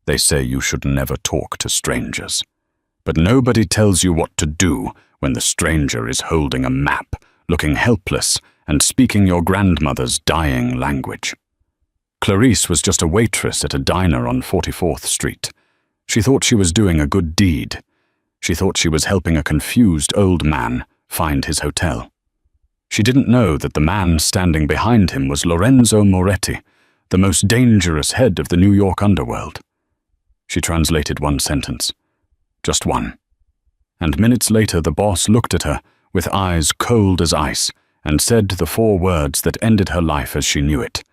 They say you should never talk to strangers. But nobody tells you what to do when the stranger is holding a map, looking helpless, and speaking your grandmother's dying language. Clarice was just a waitress at a diner on 44th Street. She thought she was doing a good deed. She thought she was helping a confused old man find his hotel. She didn't know that the man standing behind him was Lorenzo Moretti, the most dangerous head of the New York underworld. She translated one sentence. Just one. And minutes later the boss looked at her with eyes cold as ice and said the 4 words that ended her life as she knew it.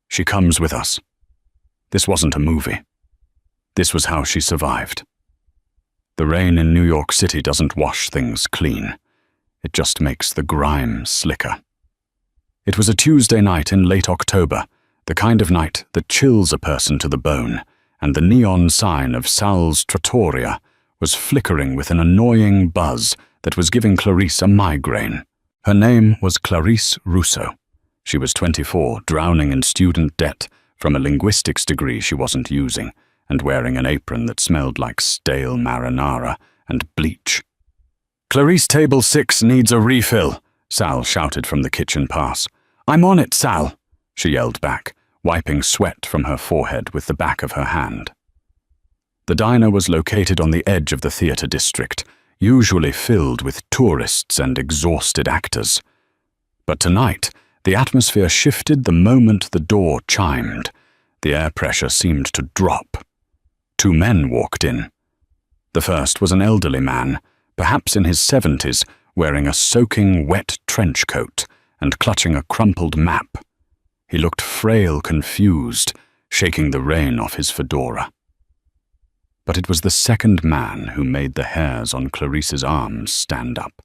She comes with us. This wasn't a movie. This was how she survived. The rain in New York City doesn't wash things clean. It just makes the grime slicker. It was a Tuesday night in late October, the kind of night that chills a person to the bone, and the neon sign of Sal's Trattoria was flickering with an annoying buzz that was giving Clarice a migraine. Her name was Clarice Russo. She was 24, drowning in student debt from a linguistics degree she wasn't using, and wearing an apron that smelled like stale marinara and bleach. "Clarice, table 6 needs a refill," Sal shouted from the kitchen pass. "I'm on it, Sal," she yelled back, wiping sweat from her forehead with the back of her hand. The diner was located on the edge of the theater district, usually filled with tourists and exhausted actors. But tonight, the atmosphere shifted the moment the door chimed. The air pressure seemed to drop. 2 men walked in. The first was an elderly man, perhaps in his 70s, wearing a soaking wet trench coat and clutching a crumpled map. He looked frail, confused, shaking the rain off his fedora. But it was the second man who made the hairs on Clarice's arms stand up.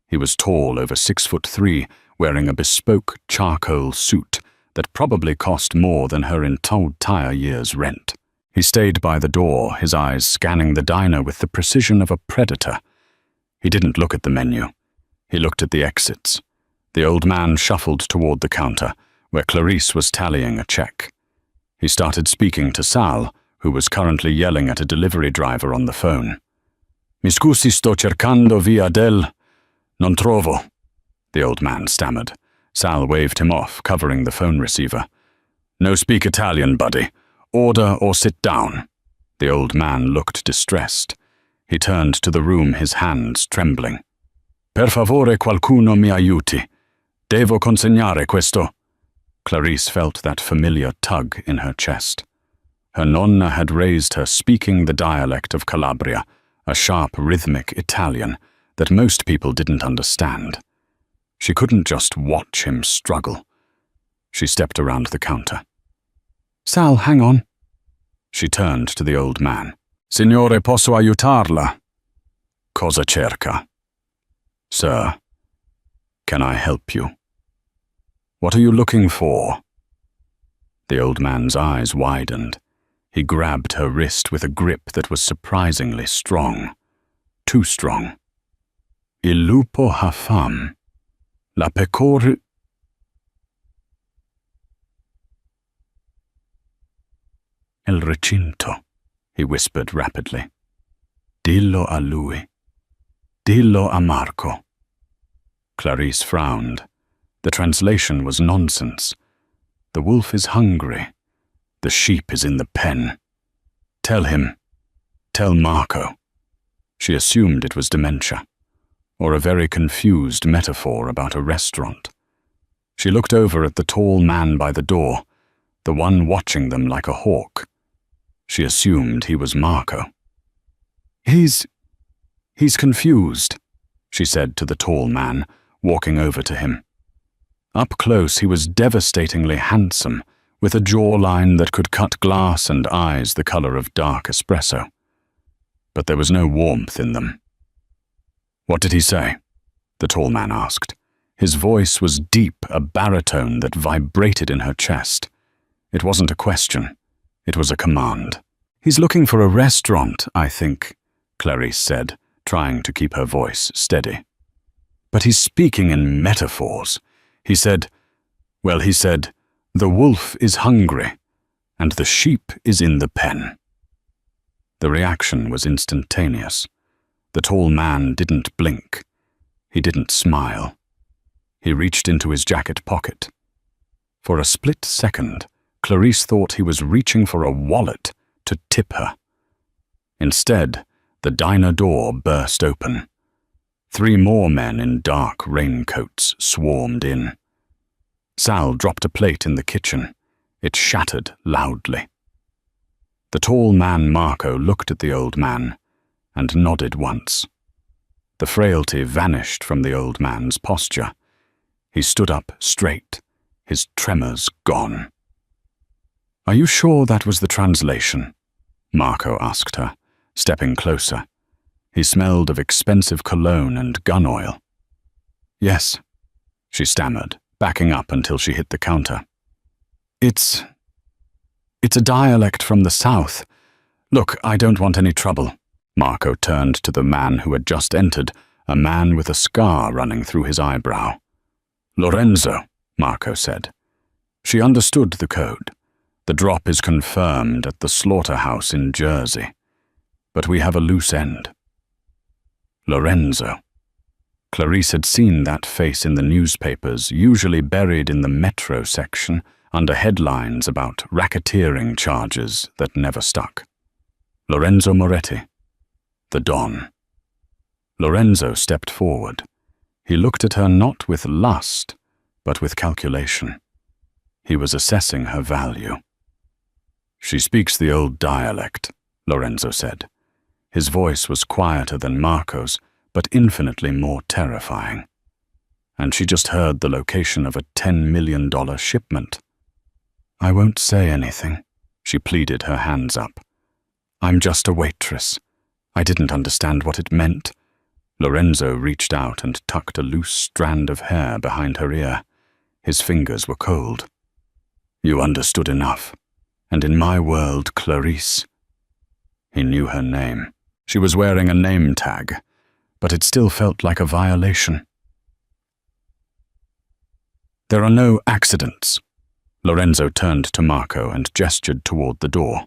He was tall, over 6'3", wearing a bespoke charcoal suit that probably cost more than her entire year's rent. He stayed by the door, his eyes scanning the diner with the precision of a predator. He didn't look at the menu. He looked at the exits. The old man shuffled toward the counter, where Clarice was tallying a check. He started speaking to Sal, who was currently yelling at a delivery driver on the phone. "Mi scusi, sto cercando via del... non trovo," the old man stammered. Sal waved him off, covering the phone receiver. "No speak Italian, buddy. Order or sit down." The old man looked distressed. He turned to the room, his hands trembling. "Per favore, qualcuno mi aiuti. Devo consegnare questo." Clarice felt that familiar tug in her chest. Her nonna had raised her speaking the dialect of Calabria, a sharp, rhythmic Italian that most people didn't understand. She couldn't just watch him struggle. She stepped around the counter. "Sal, hang on." She turned to the old man. "Signore, posso aiutarla?" "Cosa cerca?" "Sir, can I help you?" "What are you looking for?" The old man's eyes widened. He grabbed her wrist with a grip that was surprisingly strong. Too strong. "Il lupo ha fame. La pecore..." "El recinto," he whispered rapidly. "Dillo a lui. Dillo a Marco." Clarice frowned. The translation was nonsense. "The wolf is hungry. The sheep is in the pen. Tell him. Tell Marco." She assumed it was dementia, or a very confused metaphor about a restaurant. She looked over at the tall man by the door, the one watching them like a hawk. She assumed he was Marco. He's confused," she said to the tall man, walking over to him. Up close, he was devastatingly handsome, with a jawline that could cut glass and eyes the color of dark espresso. But there was no warmth in them. "What did he say?" the tall man asked. His voice was deep, a baritone that vibrated in her chest. It wasn't a question. It was a command. "He's looking for a restaurant, I think," Clarice said, trying to keep her voice steady. "But he's speaking in metaphors. He said, the wolf is hungry, and the sheep is in the pen." The reaction was instantaneous. The tall man didn't blink. He didn't smile. He reached into his jacket pocket. For a split second, Clarice thought he was reaching for a wallet to tip her. Instead, the diner door burst open. 3 more men in dark raincoats swarmed in. Sal dropped a plate in the kitchen. It shattered loudly. The tall man Marco looked at the old man and nodded once. The frailty vanished from the old man's posture. He stood up straight, his tremors gone. "Are you sure that was the translation?" Marco asked her, stepping closer. He smelled of expensive cologne and gun oil. "Yes," she stammered, backing up until she hit the counter. It's a dialect from the south. Look, I don't want any trouble." Marco turned to the man who had just entered, a man with a scar running through his eyebrow. "Lorenzo," Marco said. She understood the code. The drop is confirmed at the slaughterhouse in Jersey. But we have a loose end. Lorenzo. Clarice had seen that face in the newspapers, usually buried in the metro section, under headlines about racketeering charges that never stuck. Lorenzo Moretti. The Don. Lorenzo stepped forward. He looked at her not with lust, but with calculation. He was assessing her value. "She speaks the old dialect," Lorenzo said. His voice was quieter than Marco's, but infinitely more terrifying. "And she just heard the location of a $10 million shipment." "I won't say anything," she pleaded, her hands up. "I'm just a waitress. I didn't understand what it meant." Lorenzo reached out and tucked a loose strand of hair behind her ear. His fingers were cold. "You understood enough. And in my world, Clarice." He knew her name. She was wearing a name tag, but it still felt like a violation. "There are no accidents." Lorenzo turned to Marco and gestured toward the door.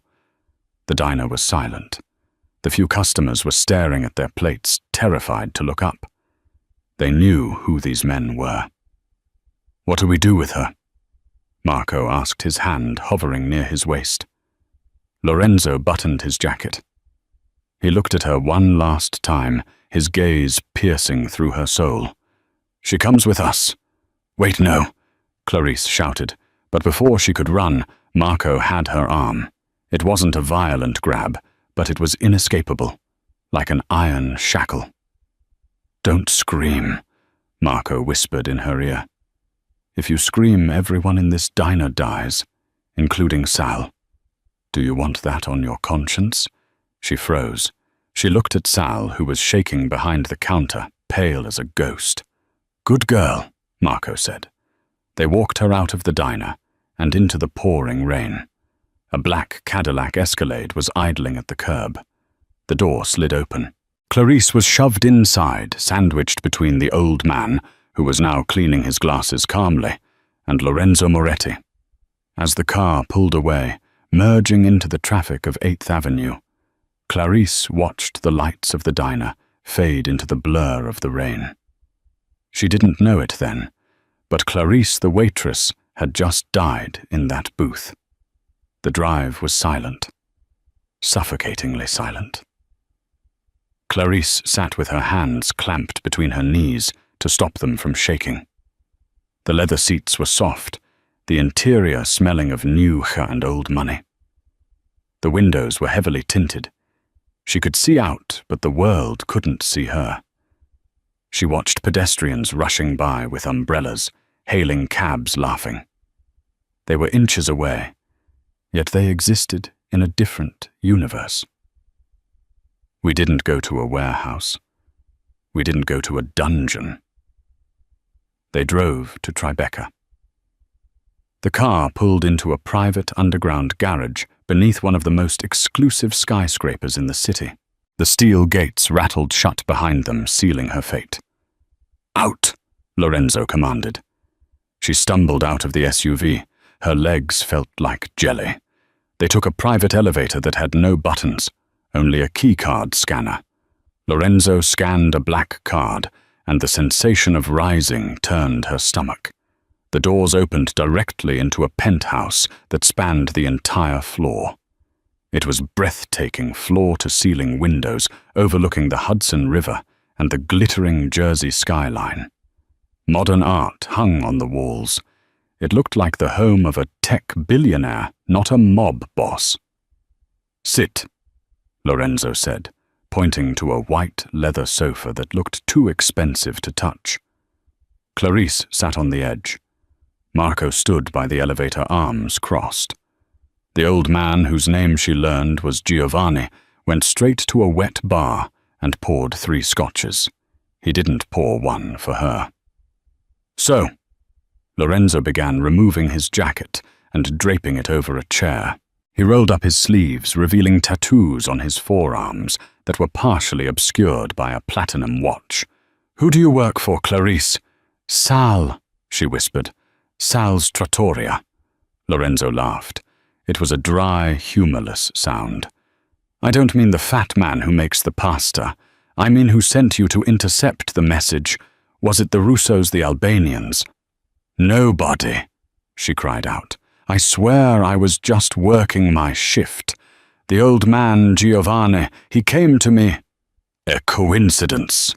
The diner was silent. The few customers were staring at their plates, terrified to look up. They knew who these men were. "What do we do with her?" Marco asked, his hand hovering near his waist. Lorenzo buttoned his jacket. He looked at her one last time, his gaze piercing through her soul. "She comes with us." "Wait, no," Clarice shouted, but before she could run, Marco had her arm. It wasn't a violent grab, but it was inescapable, like an iron shackle. "Don't scream," Marco whispered in her ear. "If you scream, everyone in this diner dies, including Sal. Do you want that on your conscience?" She froze. She looked at Sal, who was shaking behind the counter, pale as a ghost. "Good girl," Marco said. They walked her out of the diner and into the pouring rain. A black Cadillac Escalade was idling at the curb. The door slid open. Clarice was shoved inside, sandwiched between the old man, who was now cleaning his glasses calmly, and Lorenzo Moretti. As the car pulled away, merging into the traffic of 8th Avenue, Clarice watched the lights of the diner fade into the blur of the rain. She didn't know it then, but Clarice the waitress had just died in that booth. The drive was silent, suffocatingly silent. Clarice sat with her hands clamped between her knees to stop them from shaking. The leather seats were soft, the interior smelling of new and old money. The windows were heavily tinted. She could see out, but the world couldn't see her. She watched pedestrians rushing by with umbrellas, hailing cabs laughing. They were inches away, yet they existed in a different universe. We didn't go to a warehouse. We didn't go to a dungeon. They drove to Tribeca. The car pulled into a private underground garage beneath one of the most exclusive skyscrapers in the city. The steel gates rattled shut behind them, sealing her fate. "Out!" Lorenzo commanded. She stumbled out of the SUV. Her legs felt like jelly. They took a private elevator that had no buttons, only a keycard scanner. Lorenzo scanned a black card, and the sensation of rising turned her stomach. The doors opened directly into a penthouse that spanned the entire floor. It was breathtaking floor-to-ceiling windows overlooking the Hudson River and the glittering Jersey skyline. Modern art hung on the walls. It looked like the home of a tech billionaire, not a mob boss. "Sit," Lorenzo said, pointing to a white leather sofa that looked too expensive to touch. Clarice sat on the edge. Marco stood by the elevator, arms crossed. The old man, whose name she learned was Giovanni, went straight to a wet bar and poured 3 scotches. He didn't pour one for her. "So," Lorenzo began removing his jacket and draping it over a chair. He rolled up his sleeves, revealing tattoos on his forearms that were partially obscured by a platinum watch. "Who do you work for, Clarice?" "Sal," she whispered. "Sal's Trattoria." Lorenzo laughed. It was a dry, humorless sound. "I don't mean the fat man who makes the pasta. I mean who sent you to intercept the message. Was it the Russos, the Albanians?" "Nobody," she cried out. "I swear I was just working my shift. The old man, Giovanni, he came to me." "A coincidence,"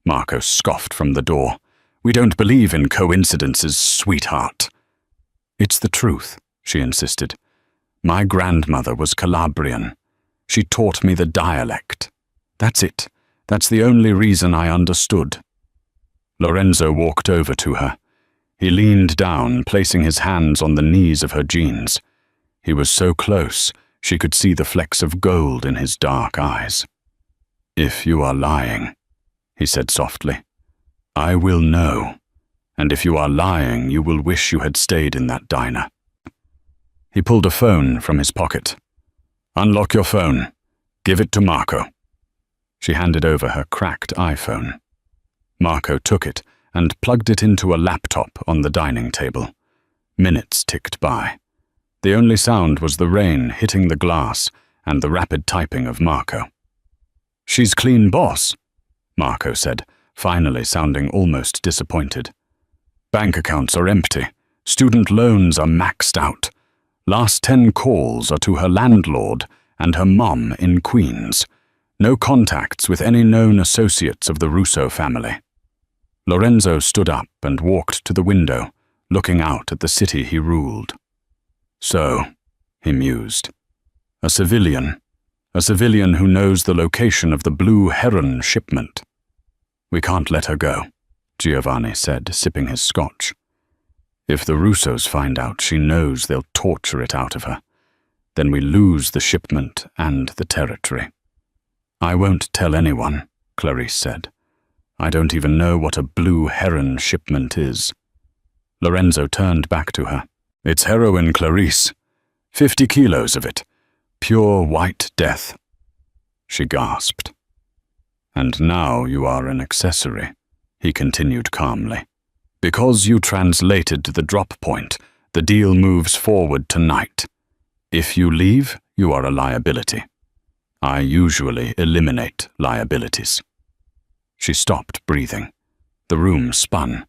Marco scoffed from the door. "We don't believe in coincidences, sweetheart." "It's the truth," she insisted. "My grandmother was Calabrian. She taught me the dialect. That's it. That's the only reason I understood." Lorenzo walked over to her. He leaned down, placing his hands on the knees of her jeans. He was so close, she could see the flecks of gold in his dark eyes. "If you are lying," he said softly, "I will know. And if you are lying, you will wish you had stayed in that diner." He pulled a phone from his pocket. "Unlock your phone. Give it to Marco." She handed over her cracked iPhone. Marco took it and plugged it into a laptop on the dining table. Minutes ticked by. The only sound was the rain hitting the glass and the rapid typing of Marco. "She's clean, boss," Marco said, finally sounding almost disappointed. "Bank accounts are empty. Student loans are maxed out. Last 10 calls are to her landlord and her mom in Queens. No contacts with any known associates of the Russo family." Lorenzo stood up and walked to the window, looking out at the city he ruled. "So," he mused, a civilian who knows the location of the Blue Heron shipment." "We can't let her go," Giovanni said, sipping his scotch. "If the Russos find out, she knows they'll torture it out of her. Then we lose the shipment and the territory." "I won't tell anyone," Clarice said. "I don't even know what a Blue Heron shipment is." Lorenzo turned back to her. "It's heroin, Clarice. 50 kilos of it. Pure white death." She gasped. "And now you are an accessory," he continued calmly. "Because you translated the drop point, the deal moves forward tonight. If you leave, you are a liability. I usually eliminate liabilities." She stopped breathing. The room spun.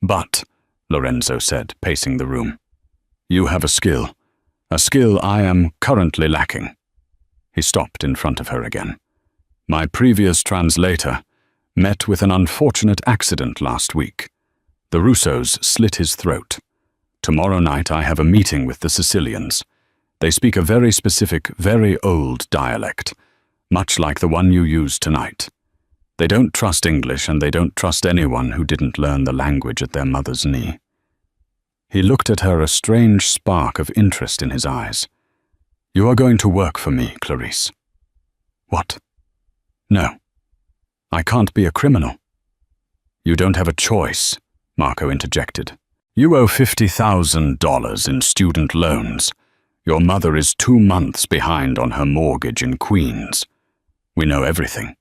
"But," Lorenzo said, pacing the room, "you have a skill I am currently lacking." He stopped in front of her again. "My previous translator met with an unfortunate accident last week. The Russos slit his throat. Tomorrow night I have a meeting with the Sicilians. They speak a very specific, very old dialect, much like the one you used tonight. They don't trust English, and they don't trust anyone who didn't learn the language at their mother's knee." He looked at her, a strange spark of interest in his eyes. "You are going to work for me, Clarice." "What?" "No. I can't be a criminal." "You don't have a choice," Marco interjected. "You owe $50,000 in student loans. Your mother is 2 months behind on her mortgage in Queens. We know everything."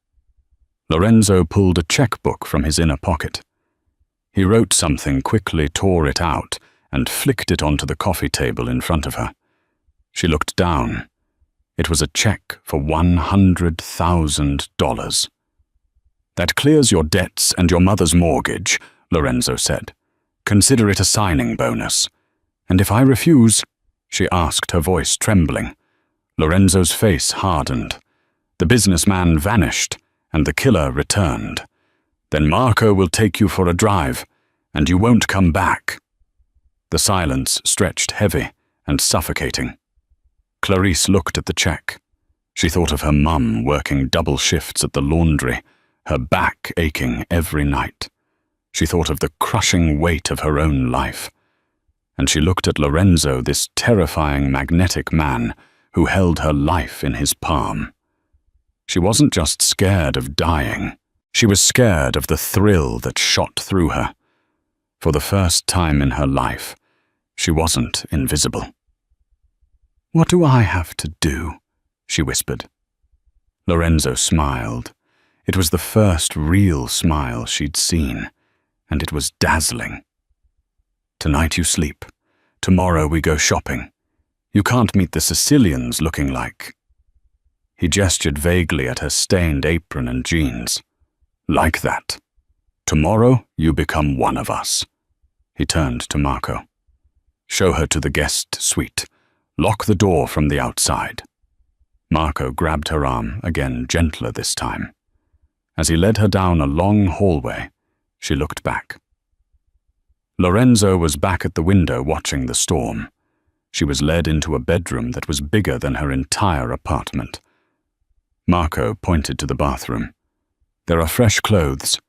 Lorenzo pulled a checkbook from his inner pocket. He wrote something, quickly tore it out, and flicked it onto the coffee table in front of her. She looked down. It was a check for $100,000. "That clears your debts and your mother's mortgage," Lorenzo said. "Consider it a signing bonus. And if I refuse?" she asked, her voice trembling. Lorenzo's face hardened. The businessman vanished, and the killer returned. "Then Marco will take you for a drive, and you won't come back." The silence stretched heavy and suffocating. Clarice looked at the check. She thought of her mum working double shifts at the laundry, her back aching every night. She thought of the crushing weight of her own life. And she looked at Lorenzo, this terrifying magnetic man who held her life in his palm. She wasn't just scared of dying. She was scared of the thrill that shot through her. For the first time in her life, she wasn't invisible. "What do I have to do?" she whispered. Lorenzo smiled. It was the first real smile she'd seen, and it was dazzling. "Tonight you sleep. Tomorrow we go shopping. You can't meet the Sicilians looking like—" He gestured vaguely at her stained apron and jeans. "Like that. Tomorrow you become one of us." He turned to Marco. "Show her to the guest suite. Lock the door from the outside." Marco grabbed her arm, again gentler this time. As he led her down a long hallway, she looked back. Lorenzo was back at the window watching the storm. She was led into a bedroom that was bigger than her entire apartment. Marco pointed to the bathroom. "There are fresh clothes.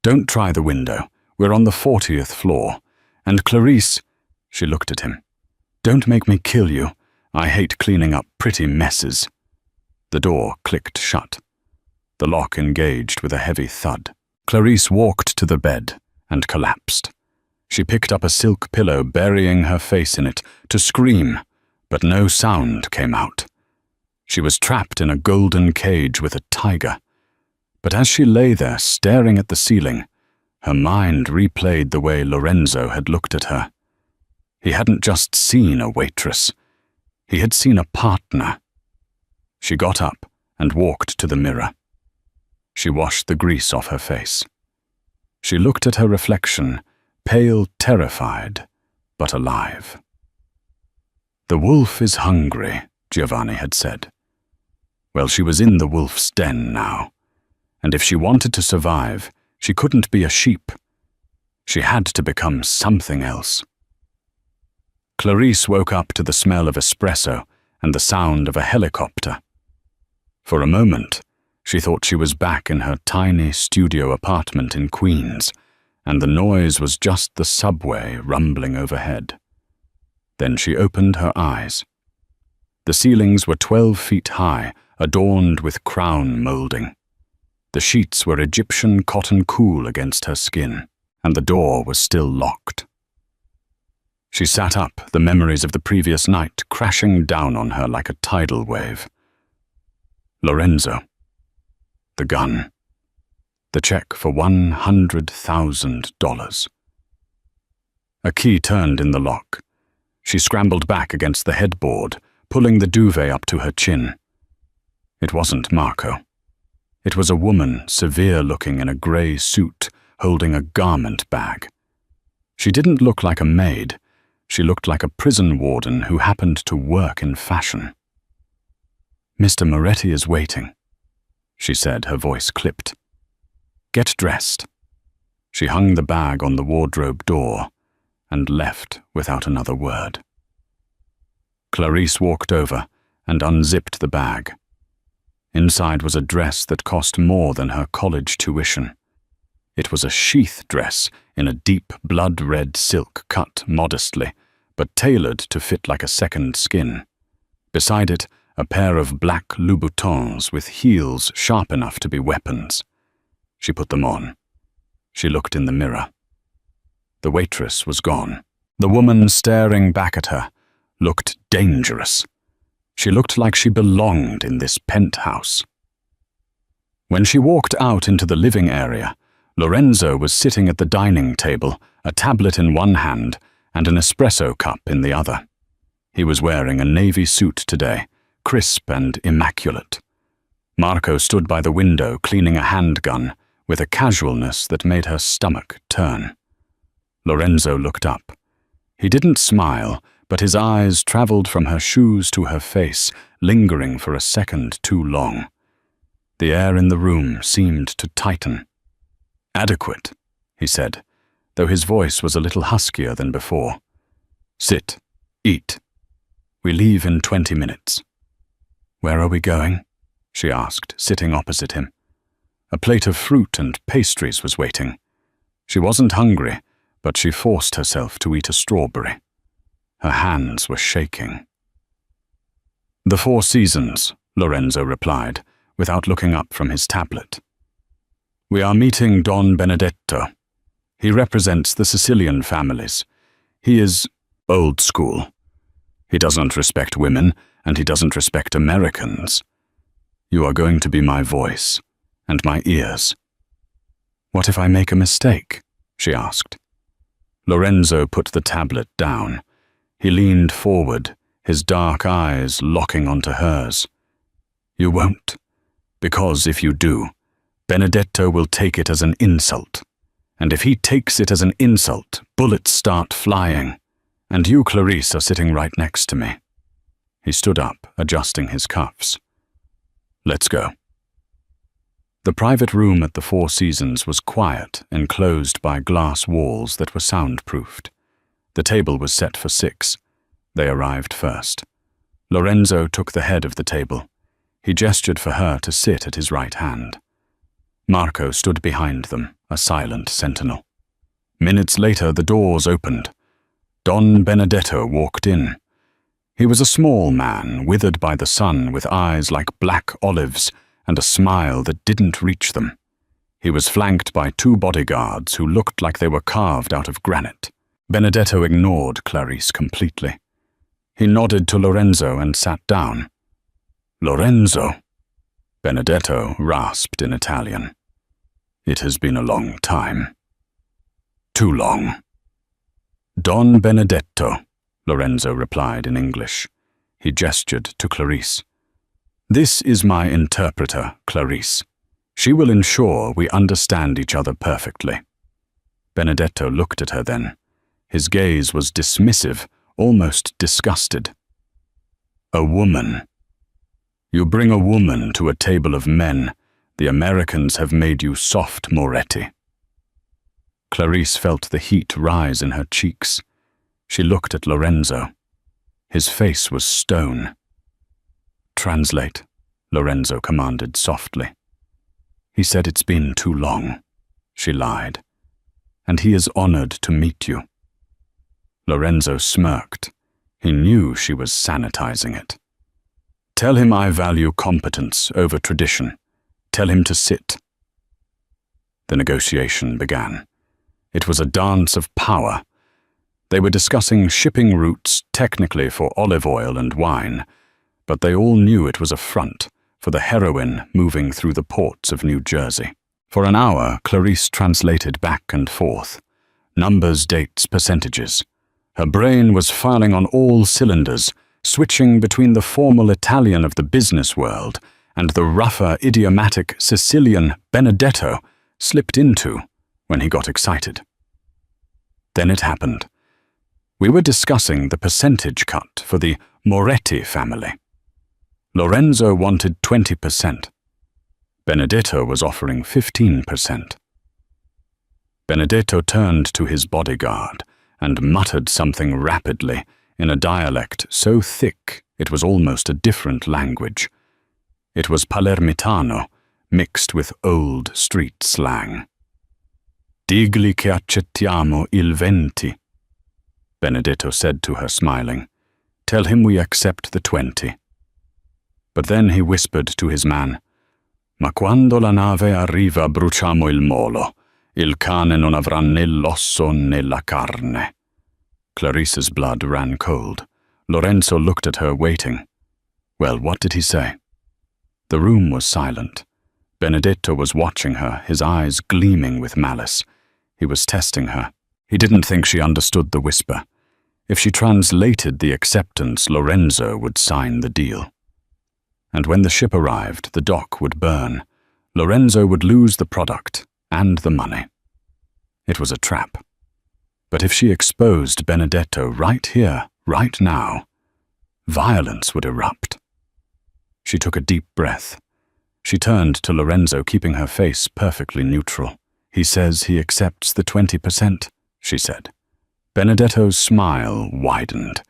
Don't try the window. We're on the 40th floor. And Clarice," she looked at him, "don't make me kill you. I hate cleaning up pretty messes." The door clicked shut. The lock engaged with a heavy thud. Clarice walked to the bed and collapsed. She picked up a silk pillow, burying her face in it, to scream, but no sound came out. She was trapped in a golden cage with a tiger. But as she lay there staring at the ceiling, her mind replayed the way Lorenzo had looked at her. He hadn't just seen a waitress. He had seen a partner. She got up and walked to the mirror. She washed the grease off her face. She looked at her reflection, pale, terrified, but alive. "The wolf is hungry," Giovanni had said. Well, she was in the wolf's den now, and if she wanted to survive, she couldn't be a sheep. She had to become something else. Clarice woke up to the smell of espresso and the sound of a helicopter. For a moment, she thought she was back in her tiny studio apartment in Queens, and the noise was just the subway rumbling overhead. Then she opened her eyes. The ceilings were 12 feet high, adorned with crown molding. The sheets were Egyptian cotton cool against her skin, and the door was still locked. She sat up, the memories of the previous night crashing down on her like a tidal wave. Lorenzo. The gun. The check for $100,000. A key turned in the lock. She scrambled back against the headboard, pulling the duvet up to her chin. It wasn't Marco. It was a woman, severe-looking in a grey suit, holding a garment bag. She didn't look like a maid. She looked like a prison warden who happened to work in fashion. "Mr. Moretti is waiting," she said, her voice clipped. "Get dressed." She hung the bag on the wardrobe door and left without another word. Clarice walked over and unzipped the bag. Inside was a dress that cost more than her college tuition. It was a sheath dress in a deep blood-red silk cut modestly, but tailored to fit like a second skin. Beside it, a pair of black Louboutins with heels sharp enough to be weapons. She put them on. She looked in the mirror. The waitress was gone. The woman staring back at her looked dangerous. She looked like she belonged in this penthouse. When she walked out into the living area, Lorenzo was sitting at the dining table, a tablet in one hand and an espresso cup in the other. He was wearing a navy suit today, crisp and immaculate. Marco stood by the window cleaning a handgun with a casualness that made her stomach turn. Lorenzo looked up. He didn't smile, but his eyes traveled from her shoes to her face, lingering for a second too long. The air in the room seemed to tighten. "Adequate," he said, though his voice was a little huskier than before. "Sit. Eat. We leave in 20 minutes. "Where are we going?" she asked, sitting opposite him. A plate of fruit and pastries was waiting. She wasn't hungry, but she forced herself to eat a strawberry. Her hands were shaking. "The Four Seasons," Lorenzo replied, without looking up from his tablet. "We are meeting Don Benedetto. He represents the Sicilian families. He is old school. He doesn't respect women, and he doesn't respect Americans. You are going to be my voice, and my ears." "What if I make a mistake?" she asked. Lorenzo put the tablet down. He leaned forward, his dark eyes locking onto hers. "You won't, because if you do, Benedetto will take it as an insult. And if he takes it as an insult, bullets start flying. And you, Clarice, are sitting right next to me." He stood up, adjusting his cuffs. "Let's go." The private room at the Four Seasons was quiet, enclosed by glass walls that were soundproofed. The table was set for 6. They arrived first. Lorenzo took the head of the table. He gestured for her to sit at his right hand. Marco stood behind them, a silent sentinel. Minutes later, the doors opened. Don Benedetto walked in. He was a small man, withered by the sun, with eyes like black olives and a smile that didn't reach them. He was flanked by 2 bodyguards who looked like they were carved out of granite. Benedetto ignored Clarice completely. He nodded to Lorenzo and sat down. "Lorenzo," Benedetto rasped in Italian. "It has been a long time. Too long." "Don Benedetto," Lorenzo replied in English. He gestured to Clarice. "This is my interpreter, Clarice. She will ensure we understand each other perfectly." Benedetto looked at her then. His gaze was dismissive, almost disgusted. "A woman. You bring a woman to a table of men. The Americans have made you soft, Moretti." Clarice felt the heat rise in her cheeks. She looked at Lorenzo. His face was stone. "Translate," Lorenzo commanded softly. "He said it's been too long," she lied. "And he is honored to meet you." Lorenzo smirked. He knew she was sanitizing it. "Tell him I value competence over tradition. Tell him to sit." The negotiation began. It was a dance of power. They were discussing shipping routes technically for olive oil and wine, but they all knew it was a front for the heroin moving through the ports of New Jersey. For an hour, Clarice translated back and forth. Numbers, dates, percentages. Her brain was firing on all cylinders, switching between the formal Italian of the business world and the rougher, idiomatic Sicilian Benedetto slipped into when he got excited. Then it happened. We were discussing the percentage cut for the Moretti family. Lorenzo wanted 20%. Benedetto was offering 15%. Benedetto turned to his bodyguard and muttered something rapidly in a dialect so thick it was almost a different language. It was Palermitano mixed with old street slang. "Digli che accettiamo il 20. Benedetto said to her, smiling. "Tell him we accept the 20. But then he whispered to his man, "Ma quando la nave arriva bruciamo il molo. Il cane non avrà né l'osso né la carne." Clarice's blood ran cold. Lorenzo looked at her, waiting. Well, what did he say? The room was silent. Benedetto was watching her, his eyes gleaming with malice. He was testing her. He didn't think she understood the whisper. If she translated the acceptance, Lorenzo would sign the deal. And when the ship arrived, the dock would burn. Lorenzo would lose the product and the money. It was a trap. But if she exposed Benedetto right here, right now, violence would erupt. She took a deep breath. She turned to Lorenzo, keeping her face perfectly neutral. "He says he accepts the 20%, she said. Benedetto's smile widened.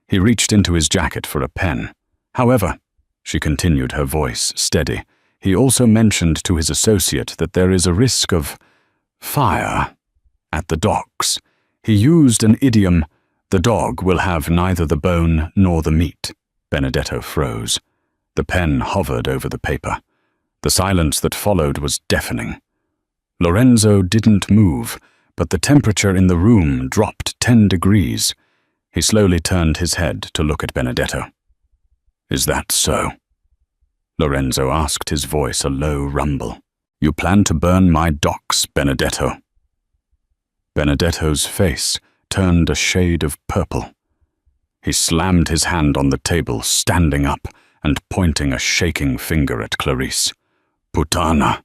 He reached into his jacket for a pen. "However," she continued, her voice steady, "he also mentioned to his associate that there is a risk of fire at the docks. He used an idiom, 'The dog will have neither the bone nor the meat.'" Benedetto froze. The pen hovered over the paper. The silence that followed was deafening. Lorenzo didn't move, but the temperature in the room dropped 10 degrees. He slowly turned his head to look at Benedetto. "Is that so?" Lorenzo asked, his voice a low rumble. "You plan to burn my docks, Benedetto?" Benedetto's face turned a shade of purple. He slammed his hand on the table, standing up and pointing a shaking finger at Clarice. "Puttana.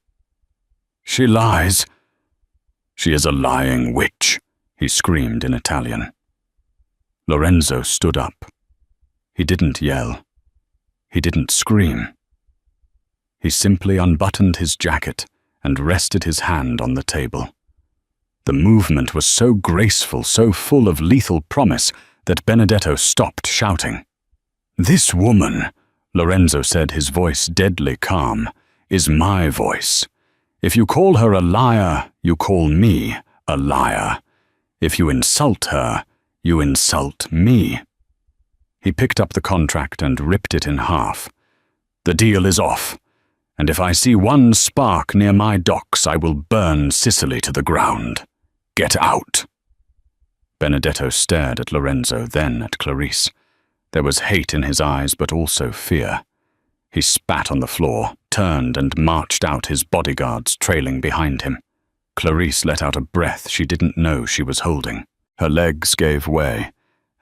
She lies. She is a lying witch," he screamed in Italian. Lorenzo stood up. He didn't yell. He didn't scream. He simply unbuttoned his jacket and rested his hand on the table. The movement was so graceful, so full of lethal promise, that Benedetto stopped shouting. "This woman," Lorenzo said, his voice deadly calm, "is my voice. If you call her a liar, you call me a liar. If you insult her, you insult me." He picked up the contract and ripped it in half. "The deal is off, and if I see one spark near my docks, I will burn Sicily to the ground. Get out." Benedetto stared at Lorenzo, then at Clarice. There was hate in his eyes, but also fear. He spat on the floor, turned and marched out, his bodyguards trailing behind him. Clarice let out a breath she didn't know she was holding. Her legs gave way,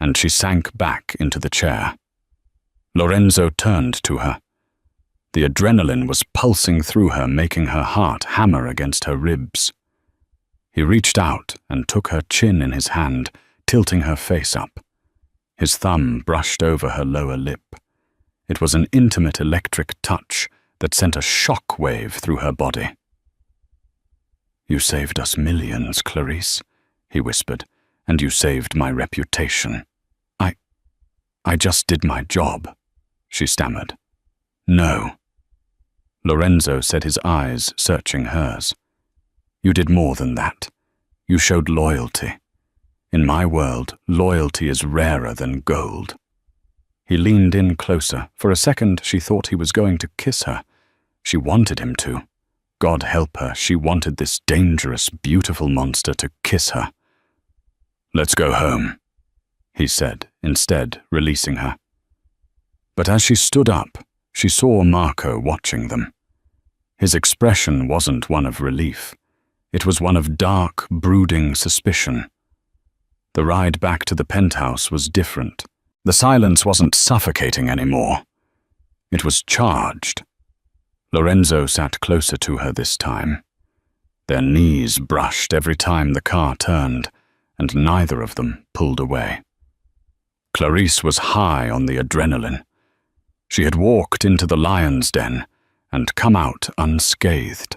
and she sank back into the chair. Lorenzo turned to her. The adrenaline was pulsing through her, making her heart hammer against her ribs. He reached out and took her chin in his hand, tilting her face up. His thumb brushed over her lower lip. It was an intimate electric touch that sent a shock wave through her body. "You saved us millions, Clarice," he whispered, "and you saved my reputation." I just did my job," she stammered. "No." Lorenzo said, his eyes searching hers. "You did more than that. You showed loyalty. In my world, loyalty is rarer than gold." He leaned in closer. For a second, she thought he was going to kiss her. She wanted him to. God help her, she wanted this dangerous, beautiful monster to kiss her. "Let's go home," he said, instead releasing her. But as she stood up, she saw Marco watching them. His expression wasn't one of relief. It was one of dark, brooding suspicion. The ride back to the penthouse was different. The silence wasn't suffocating anymore. It was charged. Lorenzo sat closer to her this time. Their knees brushed every time the car turned, and neither of them pulled away. Clarice was high on the adrenaline. She had walked into the lion's den and come out unscathed.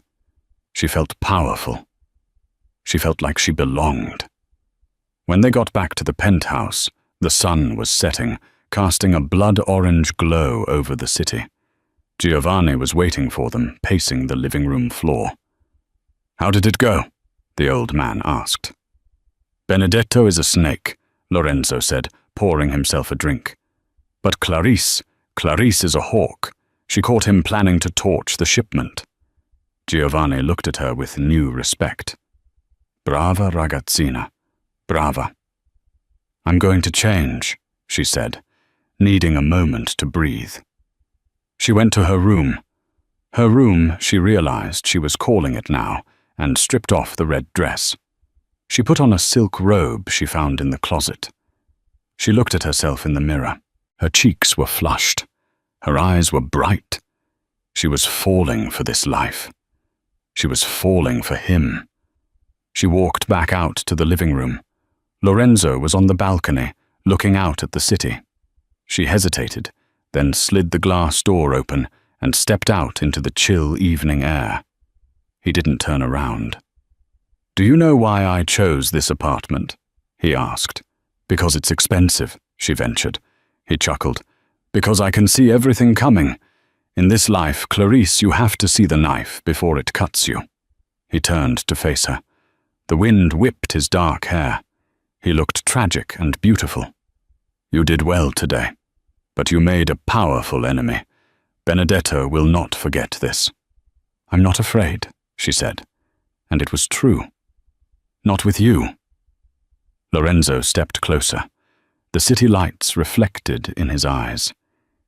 She felt powerful. She felt like she belonged. When they got back to the penthouse, the sun was setting, casting a blood-orange glow over the city. Giovanni was waiting for them, pacing the living room floor. "How did it go?" the old man asked. "Benedetto is a snake," Lorenzo said, pouring himself a drink. "But Clarice is a hawk. She caught him planning to torch the shipment." Giovanni looked at her with new respect. "Brava ragazzina. Brava." "I'm going to change," she said, needing a moment to breathe. She went to her room. Her room, she realized she was calling it now, and stripped off the red dress. She put on a silk robe she found in the closet. She looked at herself in the mirror. Her cheeks were flushed. Her eyes were bright. She was falling for this life. She was falling for him. She walked back out to the living room. Lorenzo was on the balcony, looking out at the city. She hesitated, then slid the glass door open and stepped out into the chill evening air. He didn't turn around. "Do you know why I chose this apartment?" he asked. "Because it's expensive," she ventured. He chuckled. "Because I can see everything coming. In this life, Clarice, you have to see the knife before it cuts you." He turned to face her. The wind whipped his dark hair. He looked tragic and beautiful. "You did well today, but you made a powerful enemy. Benedetto will not forget this." "I'm not afraid," she said, and it was true. "Not with you." Lorenzo stepped closer. The city lights reflected in his eyes.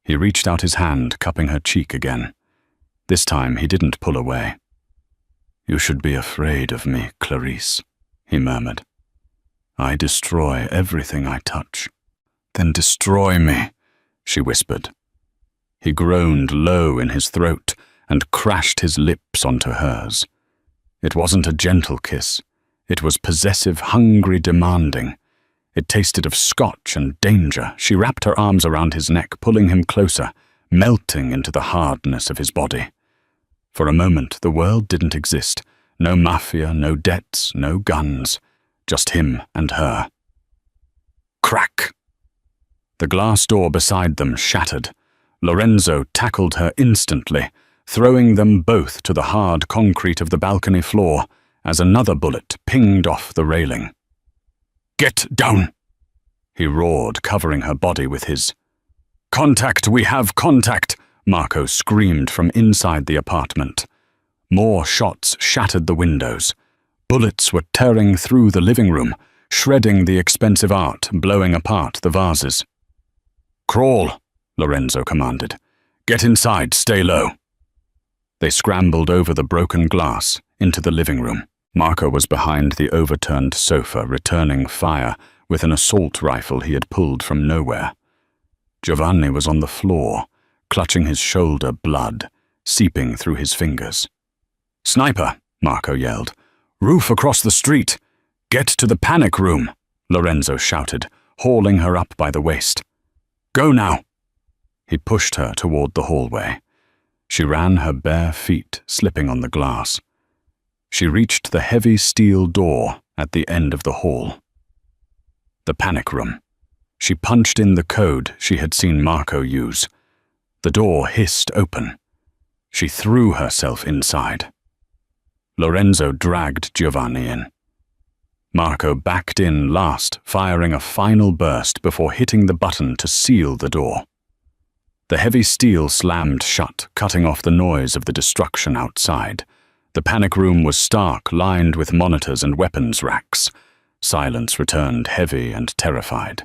He reached out his hand, cupping her cheek again. This time he didn't pull away. "You should be afraid of me, Clarice," he murmured. "I destroy everything I touch." "Then destroy me," she whispered. He groaned low in his throat and crashed his lips onto hers. It wasn't a gentle kiss. It was possessive, hungry, demanding. It tasted of scotch and danger. She wrapped her arms around his neck, pulling him closer, melting into the hardness of his body. For a moment, the world didn't exist. No mafia, no debts, no guns. Just him and her. Crack! The glass door beside them shattered. Lorenzo tackled her instantly, throwing them both to the hard concrete of the balcony floor as another bullet pinged off the railing. "Get down!" he roared, covering her body with his. "Contact! We have contact!" Marco screamed from inside the apartment. More shots shattered the windows. Bullets were tearing through the living room, shredding the expensive art, blowing apart the vases. "Crawl!" Lorenzo commanded. "Get inside, stay low." They scrambled over the broken glass into the living room. Marco was behind the overturned sofa, returning fire with an assault rifle he had pulled from nowhere. Giovanni was on the floor, clutching his shoulder, blood seeping through his fingers. "Sniper!" Marco yelled. "Roof across the street! Get to the panic room!" Lorenzo shouted, hauling her up by the waist. "Go now!" He pushed her toward the hallway. She ran, her bare feet slipping on the glass. She reached the heavy steel door at the end of the hall. The panic room. She punched in the code she had seen Marco use. The door hissed open. She threw herself inside. Lorenzo dragged Giovanni in. Marco backed in last, firing a final burst before hitting the button to seal the door. The heavy steel slammed shut, cutting off the noise of the destruction outside. The panic room was stark, lined with monitors and weapons racks. Silence returned, heavy and terrified.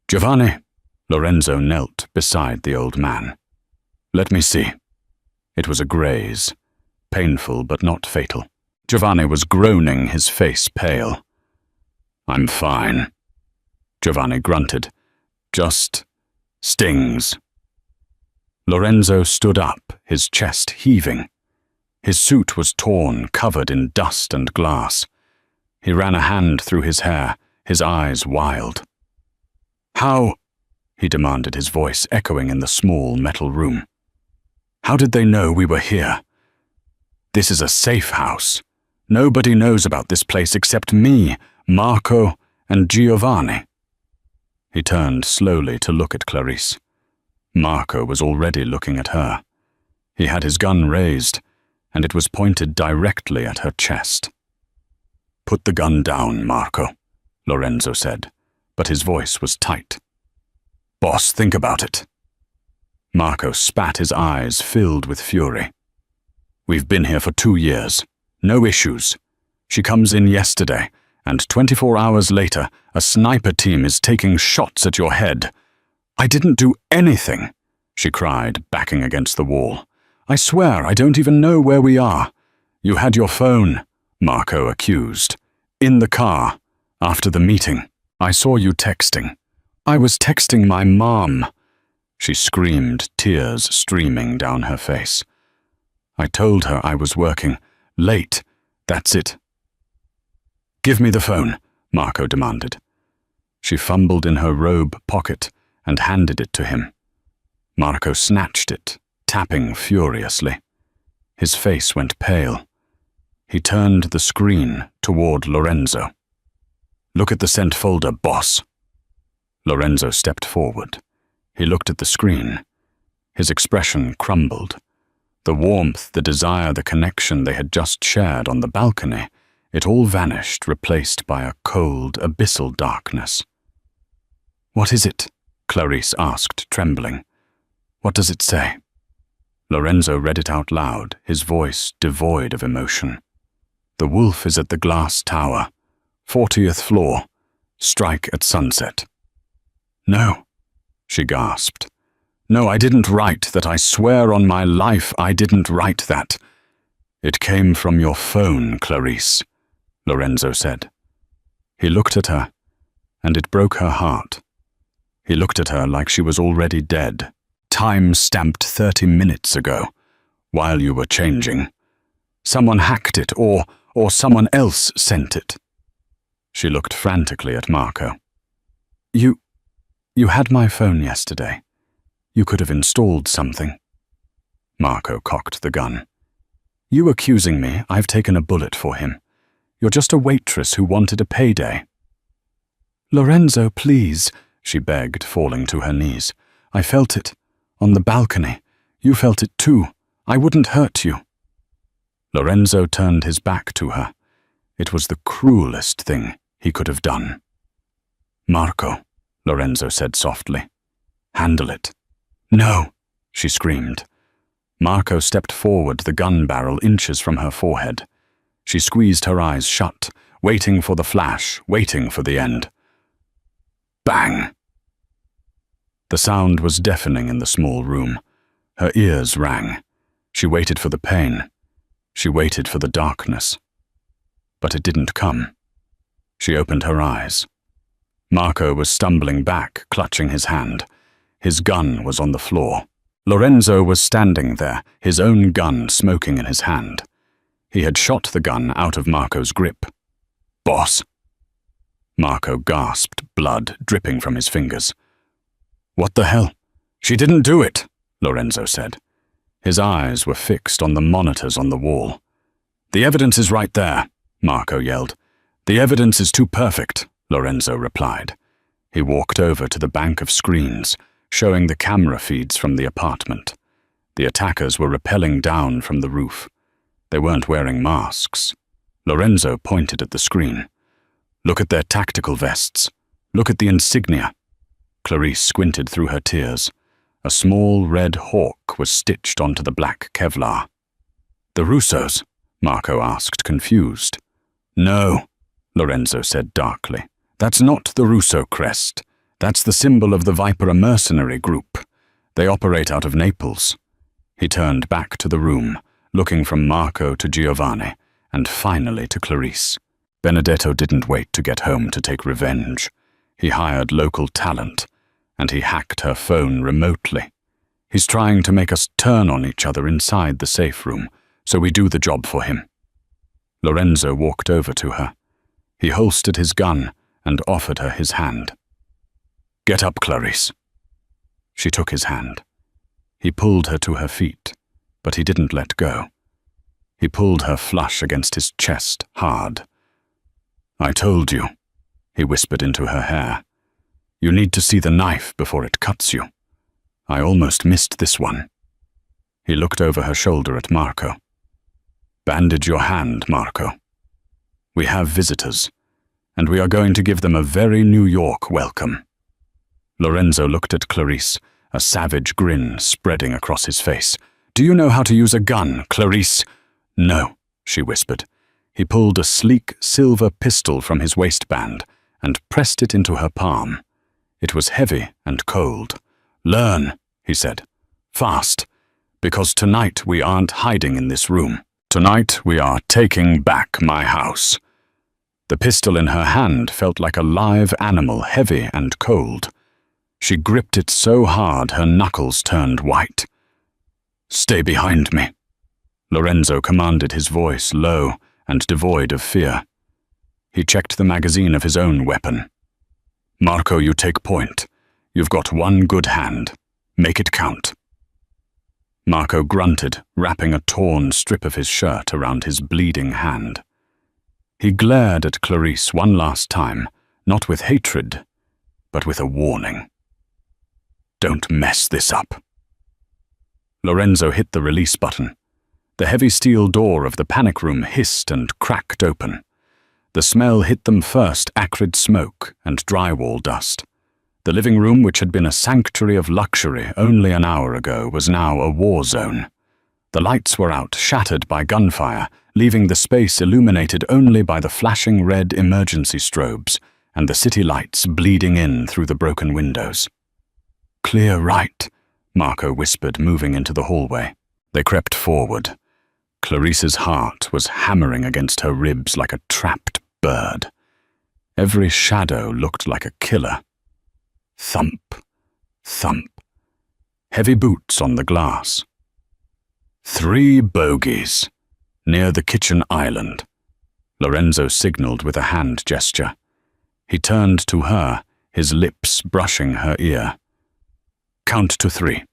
"Giovanni!" Lorenzo knelt beside the old man. "Let me see." It was a graze, painful but not fatal. Giovanni was groaning, his face pale. "I'm fine," Giovanni grunted. "Just stings." Lorenzo stood up, his chest heaving. His suit was torn, covered in dust and glass. He ran a hand through his hair, his eyes wild. "How?" he demanded, his voice echoing in the small metal room. "How did they know we were here? This is a safe house. Nobody knows about this place except me, Marco, and Giovanni." He turned slowly to look at Clarice. Marco was already looking at her. He had his gun raised, and it was pointed directly at her chest. "Put the gun down, Marco," Lorenzo said, but his voice was tight. "Boss, think about it." Marco spat, his eyes filled with fury. "We've been here for 2 years. No issues. She comes in yesterday, and 24 hours later, a sniper team is taking shots at your head. I didn't do anything," she cried, backing against the wall. "I swear I don't even know where we are." "You had your phone," Marco accused. "In the car, after the meeting. I saw you texting." "I was texting my mom." She screamed, tears streaming down her face. I told her I was working. Late. That's it. Give me the phone, Marco demanded. She fumbled in her robe pocket and handed it to him. Marco snatched it, tapping furiously. His face went pale. He turned the screen toward Lorenzo. Look at the sent folder, boss. Lorenzo stepped forward. He looked at the screen. His expression crumbled. The warmth, the desire, the connection they had just shared on the balcony, it all vanished, replaced by a cold, abyssal darkness. What is it? Clarice asked, trembling. What does it say? Lorenzo read it out loud, his voice devoid of emotion. The wolf is at the glass tower, 40th floor. Strike at sunset. No, she gasped. No, I didn't write that. I swear on my life I didn't write that. It came from your phone, Clarice, Lorenzo said. He looked at her, and it broke her heart. He looked at her like she was already dead, time stamped 30 minutes ago, while you were changing. Someone hacked it, or someone else sent it. She looked frantically at Marco. You had my phone yesterday. You could have installed something. Marco cocked the gun. You accusing me, I've taken a bullet for him. You're just a waitress who wanted a payday. Lorenzo, please, she begged, falling to her knees. I felt it. On the balcony. You felt it too. I wouldn't hurt you. Lorenzo turned his back to her. It was the cruelest thing he could have done. Marco, Lorenzo said softly. Handle it. No, she screamed. Marco stepped forward, the gun barrel inches from her forehead. She squeezed her eyes shut, waiting for the flash, waiting for the end. Bang! The sound was deafening in the small room. Her ears rang. She waited for the pain. She waited for the darkness. But it didn't come. She opened her eyes. Marco was stumbling back, clutching his hand. His gun was on the floor. Lorenzo was standing there, his own gun smoking in his hand. He had shot the gun out of Marco's grip. Boss! Marco gasped, blood dripping from his fingers. What the hell? She didn't do it, Lorenzo said. His eyes were fixed on the monitors on the wall. The evidence is right there, Marco yelled. The evidence is too perfect, Lorenzo replied. He walked over to the bank of screens, showing the camera feeds from the apartment. The attackers were rappelling down from the roof. They weren't wearing masks. Lorenzo pointed at the screen. Look at their tactical vests. Look at the insignia. Clarice squinted through her tears. A small red hawk was stitched onto the black Kevlar. The Russos? Marco asked, confused. No, Lorenzo said darkly. That's not the Russo crest. That's the symbol of the Viper mercenary group. They operate out of Naples. He turned back to the room, looking from Marco to Giovanni, and finally to Clarice. Benedetto didn't wait to get home to take revenge. He hired local talent, and he hacked her phone remotely. He's trying to make us turn on each other inside the safe room, so we do the job for him. Lorenzo walked over to her. He holstered his gun and offered her his hand. Get up, Clarice. She took his hand. He pulled her to her feet, but he didn't let go. He pulled her flush against his chest, hard. I told you, he whispered into her hair. You need to see the knife before it cuts you. I almost missed this one. He looked over her shoulder at Marco. Bandage your hand, Marco. We have visitors, and we are going to give them a very New York welcome. Lorenzo looked at Clarice, a savage grin spreading across his face. Do you know how to use a gun, Clarice? No, she whispered. He pulled a sleek silver pistol from his waistband and pressed it into her palm. It was heavy and cold. Learn, he said. Fast. Because tonight we aren't hiding in this room. Tonight we are taking back my house. The pistol in her hand felt like a live animal, heavy and cold. She gripped it so hard her knuckles turned white. "Stay behind me," Lorenzo commanded, his voice low and devoid of fear. He checked the magazine of his own weapon. "Marco, you take point. You've got one good hand. Make it count." Marco grunted, wrapping a torn strip of his shirt around his bleeding hand. He glared at Clarice one last time, not with hatred, but with a warning. "Don't mess this up." Lorenzo hit the release button. The heavy steel door of the panic room hissed and cracked open. The smell hit them first, acrid smoke and drywall dust. The living room, which had been a sanctuary of luxury only an hour ago, was now a war zone. The lights were out, shattered by gunfire, leaving the space illuminated only by the flashing red emergency strobes and the city lights bleeding in through the broken windows. "Clear right," Marco whispered, moving into the hallway. They crept forward. Clarice's heart was hammering against her ribs like a trapped bird. Every shadow looked like a killer. Thump, thump. Heavy boots on the glass. 3 bogeys. Near the kitchen island. Lorenzo signaled with a hand gesture. He turned to her, his lips brushing her ear. "Count to 3.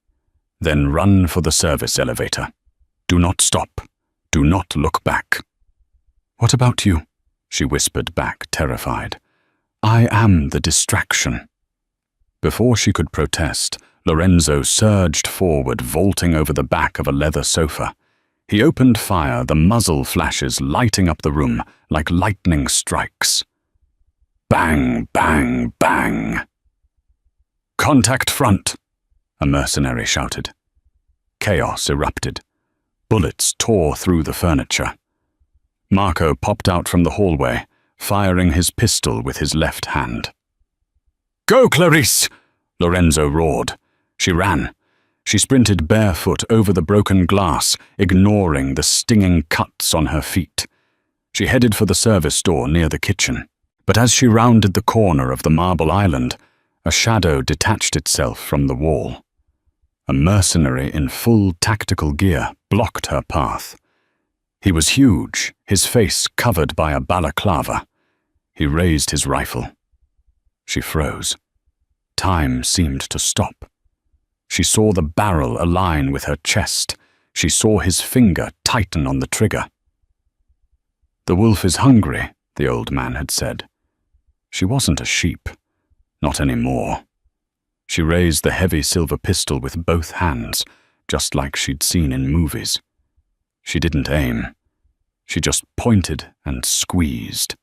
Then run for the service elevator. Do not stop. Do not look back." "What about you?" she whispered back, terrified. "I am the distraction." Before she could protest, Lorenzo surged forward, vaulting over the back of a leather sofa. He opened fire, the muzzle flashes lighting up the room like lightning strikes. Bang, bang, bang. "Contact front," a mercenary shouted. Chaos erupted. Bullets tore through the furniture. Marco popped out from the hallway, firing his pistol with his left hand. "Go, Clarice!" Lorenzo roared. She ran. She sprinted barefoot over the broken glass, ignoring the stinging cuts on her feet. She headed for the service door near the kitchen. But as she rounded the corner of the marble island, a shadow detached itself from the wall. A mercenary in full tactical gear blocked her path. He was huge, his face covered by a balaclava. He raised his rifle. She froze. Time seemed to stop. She saw the barrel align with her chest. She saw his finger tighten on the trigger. "The wolf is hungry," the old man had said. She wasn't a sheep. Not anymore. She raised the heavy silver pistol with both hands, just like she'd seen in movies. She didn't aim. She just pointed and squeezed.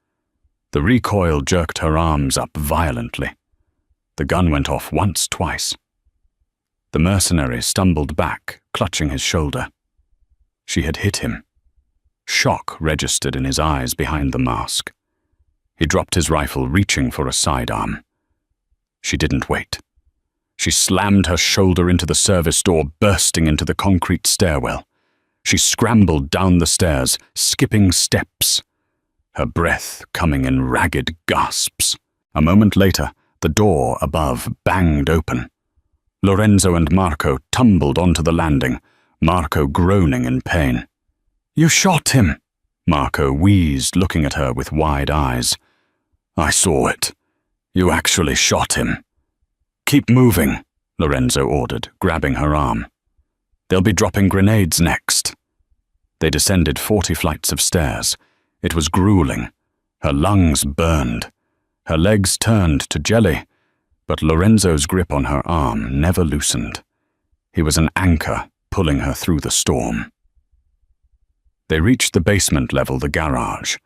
The recoil jerked her arms up violently. The gun went off once, twice. The mercenary stumbled back, clutching his shoulder. She had hit him. Shock registered in his eyes behind the mask. He dropped his rifle, reaching for a sidearm. She didn't wait. She slammed her shoulder into the service door, bursting into the concrete stairwell. She scrambled down the stairs, skipping steps, her breath coming in ragged gasps. A moment later, the door above banged open. Lorenzo and Marco tumbled onto the landing, Marco groaning in pain. "You shot him," Marco wheezed, looking at her with wide eyes. "I saw it. You actually shot him." "Keep moving," Lorenzo ordered, grabbing her arm. "They'll be dropping grenades next." They descended 40 flights of stairs. It was grueling. Her lungs burned. Her legs turned to jelly, but Lorenzo's grip on her arm never loosened. He was an anchor pulling her through the storm. They reached the basement level, the garage.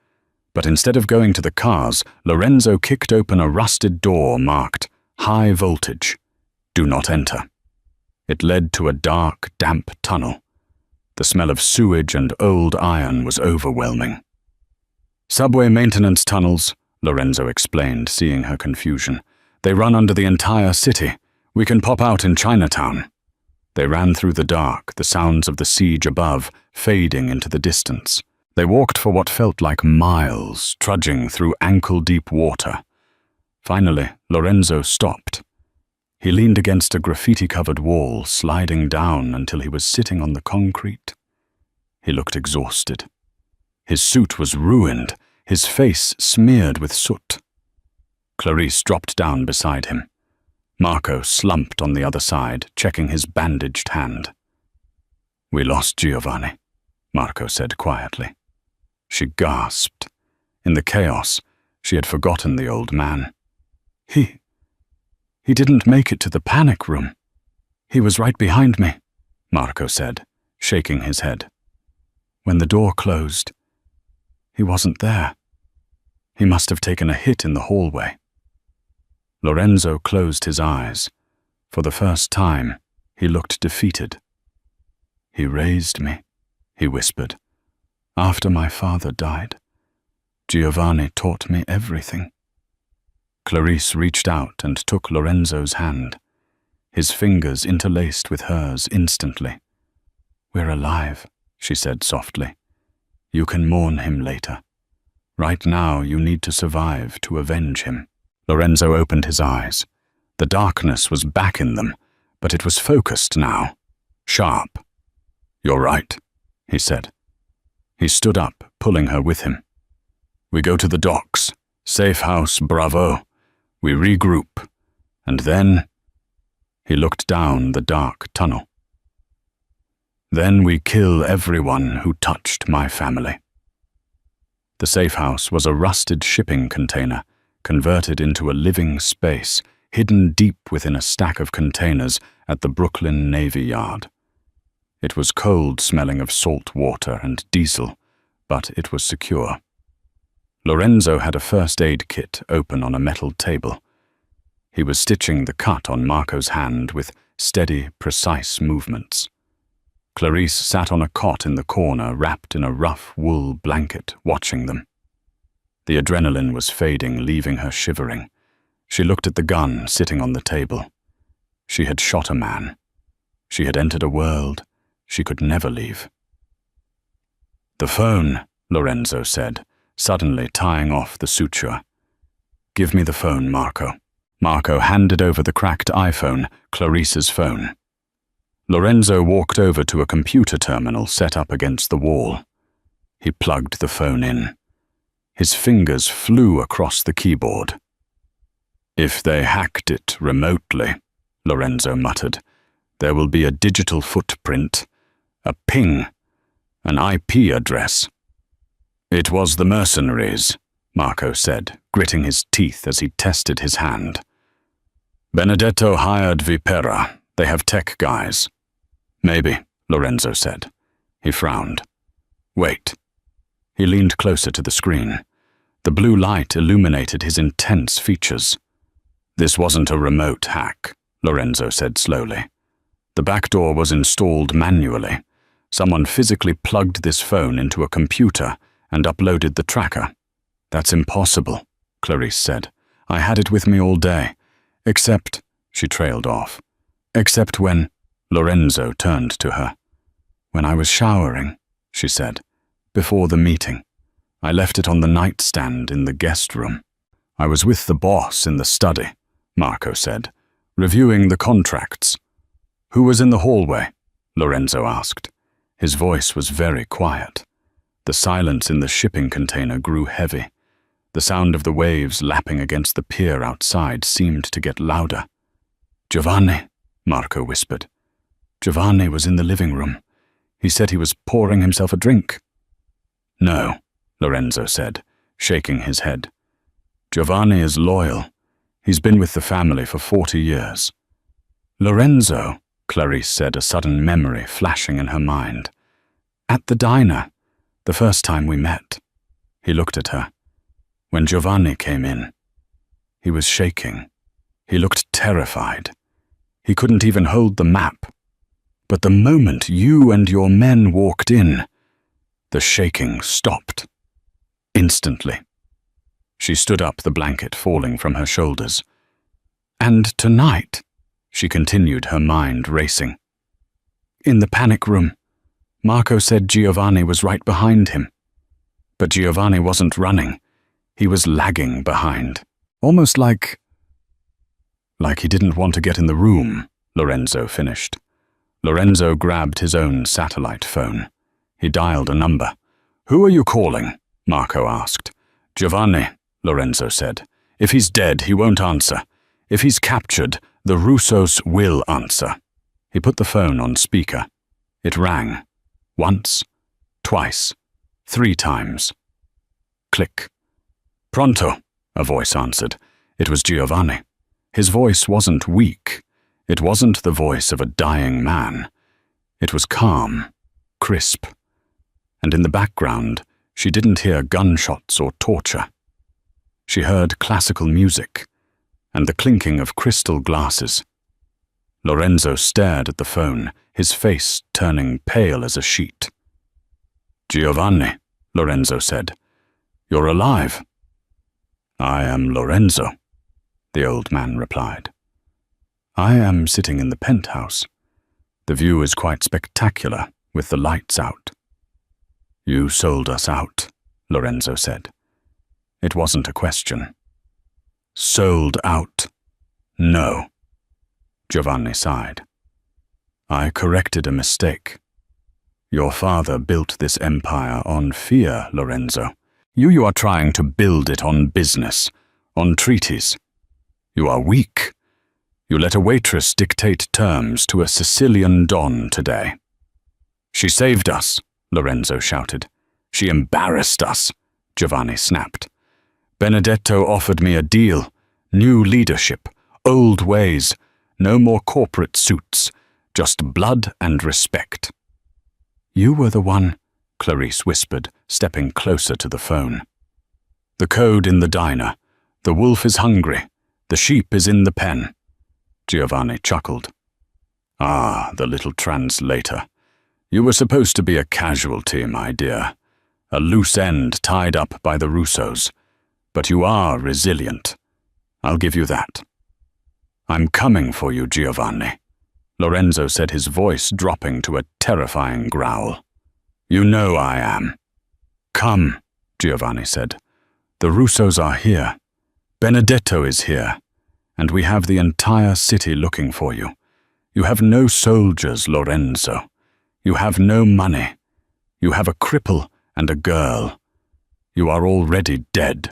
But instead of going to the cars, Lorenzo kicked open a rusted door marked "High Voltage. Do not enter." It led to a dark, damp tunnel. The smell of sewage and old iron was overwhelming. "Subway maintenance tunnels," Lorenzo explained, seeing her confusion. "They run under the entire city. We can pop out in Chinatown." They ran through the dark, the sounds of the siege above fading into the distance. They walked for what felt like miles, trudging through ankle-deep water. Finally, Lorenzo stopped. He leaned against a graffiti-covered wall, sliding down until he was sitting on the concrete. He looked exhausted. His suit was ruined, his face smeared with soot. Clarice dropped down beside him. Marco slumped on the other side, checking his bandaged hand. "We lost Giovanni," Marco said quietly. She gasped. In the chaos, she had forgotten the old man. He didn't make it to the panic room. He was right behind me," Marco said, shaking his head. "When the door closed, he wasn't there. He must have taken a hit in the hallway." Lorenzo closed his eyes. For the first time, he looked defeated. "He raised me," he whispered. "After my father died, Giovanni taught me everything." Clarice reached out and took Lorenzo's hand. His fingers interlaced with hers instantly. "We're alive," she said softly. "You can mourn him later. Right now, you need to survive to avenge him." Lorenzo opened his eyes. The darkness was back in them, but it was focused now. Sharp. "You're right," he said. He stood up, pulling her with him. "We go to the docks. Safe house, Bravo. We regroup. And then..." He looked down the dark tunnel. "Then we kill everyone who touched my family." The safe house was a rusted shipping container, converted into a living space, hidden deep within a stack of containers at the Brooklyn Navy Yard. It was cold, smelling of salt water and diesel, but it was secure. Lorenzo had a first aid kit open on a metal table. He was stitching the cut on Marco's hand with steady, precise movements. Clarice sat on a cot in the corner, wrapped in a rough wool blanket, watching them. The adrenaline was fading, leaving her shivering. She looked at the gun sitting on the table. She had shot a man. She had entered a world she could never leave. "The phone," Lorenzo said, suddenly tying off the suture. "Give me the phone, Marco." Marco handed over the cracked iPhone, Clarice's phone. Lorenzo walked over to a computer terminal set up against the wall. He plugged the phone in. His fingers flew across the keyboard. "If they hacked it remotely," Lorenzo muttered, "there will be a digital footprint, a ping, an IP address." "It was the mercenaries," Marco said, gritting his teeth as he tested his hand. "Benedetto hired Vipera. They have tech guys." "Maybe," Lorenzo said. He frowned. "Wait." He leaned closer to the screen. The blue light illuminated his intense features. "This wasn't a remote hack," Lorenzo said slowly. "The back door was installed manually. Someone physically plugged this phone into a computer and uploaded the tracker." "That's impossible," Clarice said. "I had it with me all day. Except," she trailed off. "Except when..." Lorenzo turned to her. "When I was showering," she said, "before the meeting. I left it on the nightstand in the guest room." "I was with the boss in the study," Marco said, "reviewing the contracts." "Who was in the hallway?" Lorenzo asked. His voice was very quiet. The silence in the shipping container grew heavy. The sound of the waves lapping against the pier outside seemed to get louder. "Giovanni," Marco whispered. "Giovanni was in the living room. He said he was pouring himself a drink." "No," Lorenzo said, shaking his head. "Giovanni is loyal. He's been with the family for 40 years. "Lorenzo," Clarice said, a sudden memory flashing in her mind. "At the diner, the first time we met." He looked at her. "When Giovanni came in, he was shaking. He looked terrified. He couldn't even hold the map. But the moment you and your men walked in, the shaking stopped. Instantly." She stood up, the blanket falling from her shoulders. "And tonight," she continued, her mind racing. "In the panic room, Marco said Giovanni was right behind him. But Giovanni wasn't running. He was lagging behind. Almost like Like he didn't want to get in the room, Lorenzo finished. Lorenzo grabbed his own satellite phone. He dialed a number. "Who are you calling?" Marco asked. "Giovanni," Lorenzo said. "If he's dead, he won't answer. If he's captured, the Russos will answer." He put the phone on speaker. It rang. Once, twice, 3 times. Click. "Pronto," a voice answered. It was Giovanni. His voice wasn't weak. It wasn't the voice of a dying man. It was calm, crisp. And in the background, she didn't hear gunshots or torture. She heard classical music and the clinking of crystal glasses. Lorenzo stared at the phone, his face turning pale as a sheet. "Giovanni," Lorenzo said. "You're alive." "I am Lorenzo," the old man replied. "I am sitting in the penthouse. The view is quite spectacular, with the lights out." "You sold us out," Lorenzo said. It wasn't a question. "Sold out? No." Giovanni sighed. "I corrected a mistake. Your father built this empire on fear, Lorenzo. You are trying to build it on business, on treaties. You are weak. You let a waitress dictate terms to a Sicilian don today." "She saved us," Lorenzo shouted. "She embarrassed us," Giovanni snapped. "Benedetto offered me a deal, new leadership, old ways, no more corporate suits, just blood and respect." "You were the one," Clarice whispered, stepping closer to the phone. "The code in the diner. The wolf is hungry. The sheep is in the pen." Giovanni chuckled. "Ah, the little translator. You were supposed to be a casualty, my dear. A loose end tied up by the Russos. But you are resilient. I'll give you that." "I'm coming for you, Giovanni," Lorenzo said, his voice dropping to a terrifying growl. "You know I am." "Come," Giovanni said. "The Russos are here. Benedetto is here. And we have the entire city looking for you. You have no soldiers, Lorenzo. You have no money. You have a cripple and a girl. You are already dead."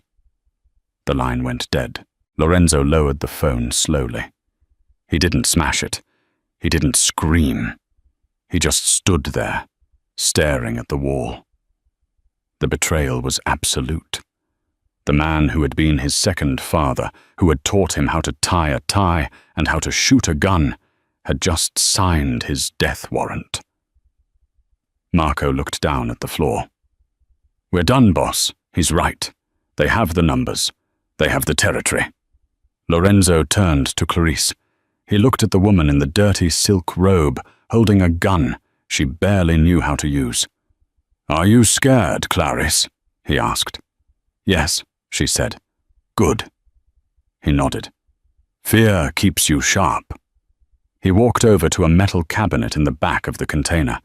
The line went dead. Lorenzo lowered the phone slowly. He didn't smash it. He didn't scream. He just stood there, staring at the wall. The betrayal was absolute. The man who had been his second father, who had taught him how to tie a tie and how to shoot a gun, had just signed his death warrant. Marco looked down at the floor. "We're done, boss. He's right. They have the numbers. They have the territory." Lorenzo turned to Clarice. He looked at the woman in the dirty silk robe, holding a gun she barely knew how to use. "Are you scared, Clarice?" he asked. "Yes," she said. "Good." He nodded. "Fear keeps you sharp." He walked over to a metal cabinet in the back of the container.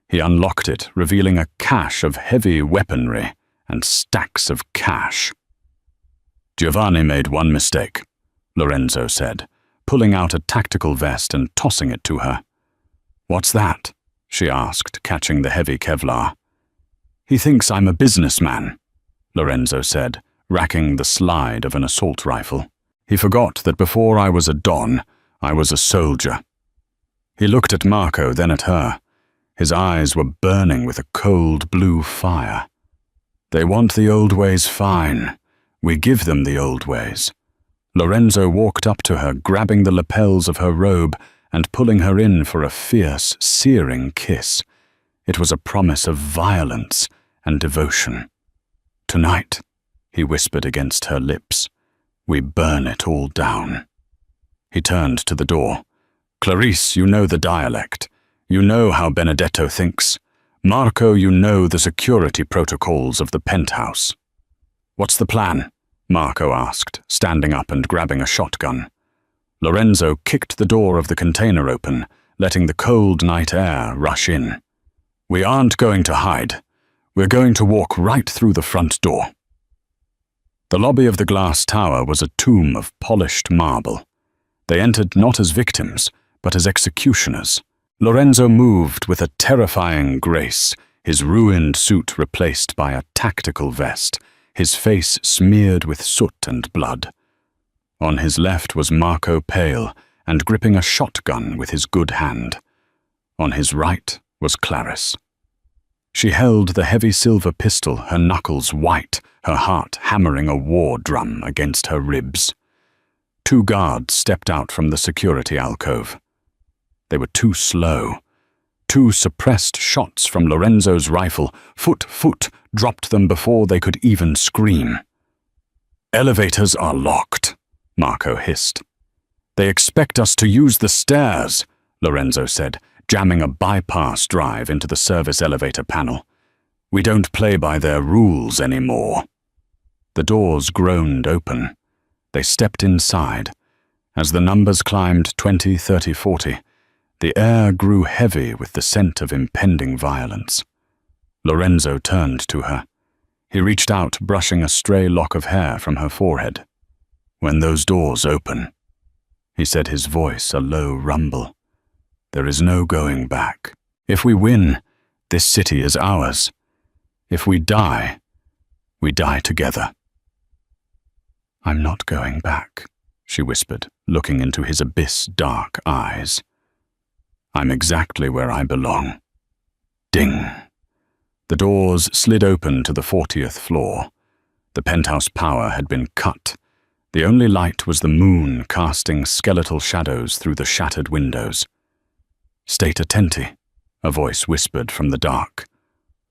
He unlocked it, revealing a cache of heavy weaponry and stacks of cash. "Giovanni made one mistake," Lorenzo said, pulling out a tactical vest and tossing it to her. "What's that?" she asked, catching the heavy Kevlar. "He thinks I'm a businessman," Lorenzo said, racking the slide of an assault rifle. "He forgot that before I was a don, I was a soldier." He looked at Marco, then at her. His eyes were burning with a cold blue fire. "They want the old ways fine. We give them the old ways." Lorenzo walked up to her, grabbing the lapels of her robe and pulling her in for a fierce, searing kiss. It was a promise of violence and devotion. "Tonight," he whispered against her lips, "we burn it all down." He turned to the door. "Clarice, you know the dialect. You know how Benedetto thinks. Marco, you know the security protocols of the penthouse." "What's the plan?" Marco asked, standing up and grabbing a shotgun. Lorenzo kicked the door of the container open, letting the cold night air rush in. "We aren't going to hide. We're going to walk right through the front door." The lobby of the glass tower was a tomb of polished marble. They entered not as victims, but as executioners. Lorenzo moved with a terrifying grace, his ruined suit replaced by a tactical vest, his face smeared with soot and blood. On his left was Marco pale and gripping a shotgun with his good hand. On his right was Clarice. She held the heavy silver pistol, her knuckles white, her heart hammering a war drum against her ribs. 2 guards stepped out from the security alcove. They were too slow. 2 suppressed shots from Lorenzo's rifle, foot, dropped them before they could even scream. "Elevators are locked," Marco hissed. "They expect us to use the stairs," Lorenzo said, jamming a bypass drive into the service elevator panel. "We don't play by their rules anymore." The doors groaned open. They stepped inside. As the numbers climbed 20, 30, 40, the air grew heavy with the scent of impending violence. Lorenzo turned to her. He reached out, brushing a stray lock of hair from her forehead. "When those doors open," he said, his voice a low rumble, "there is no going back. If we win, this city is ours. If we die, we die together." "I'm not going back," she whispered, looking into his abyss-dark eyes. "I'm exactly where I belong." Ding! The doors slid open to the 40th floor. The penthouse power had been cut. The only light was the moon casting skeletal shadows through the shattered windows. "State attenti," a voice whispered from the dark.